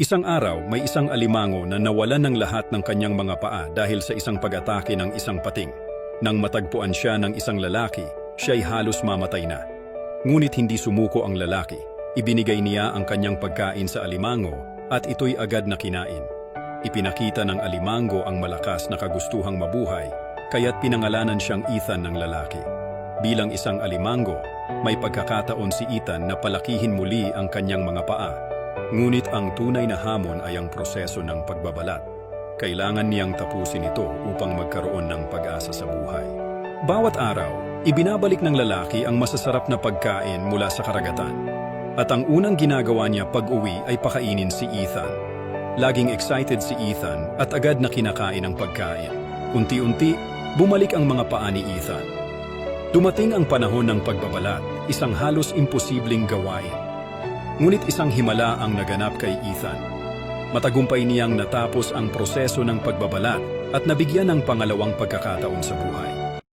Isang araw, may isang alimango na nawalan ng lahat ng kanyang mga paa dahil sa isang pag-atake ng isang pating. Nang matagpuan siya ng isang lalaki, siya'y halos mamatay na. Ngunit hindi sumuko ang lalaki. Ibinigay niya ang kanyang pagkain sa alimango at ito'y agad na kinain. Ipinakita ng alimango ang malakas na kagustuhang mabuhay, kaya't pinangalanan siyang Ethan ng lalaki. Bilang isang alimango, may pagkakataon si Ethan na palakihin muli ang kanyang mga paa. Ngunit ang tunay na hamon ay ang proseso ng pagbabalat. Kailangan niyang tapusin ito upang magkaroon ng pag-asa sa buhay. Bawat araw, ibinabalik ng lalaki ang masasarap na pagkain mula sa karagatan. At ang unang ginagawa niya pag-uwi ay pakainin si Ethan. Laging excited si Ethan at agad na kinakain ang pagkain. Unti-unti, bumalik ang mga paa ni Ethan. Dumating ang panahon ng pagbabalat, isang halos imposibleng gawain. Ngunit isang himala ang naganap kay Ethan. Matagumpay niyang natapos ang proseso ng pagbabalat at nabigyan ng pangalawang pagkakataon sa buhay.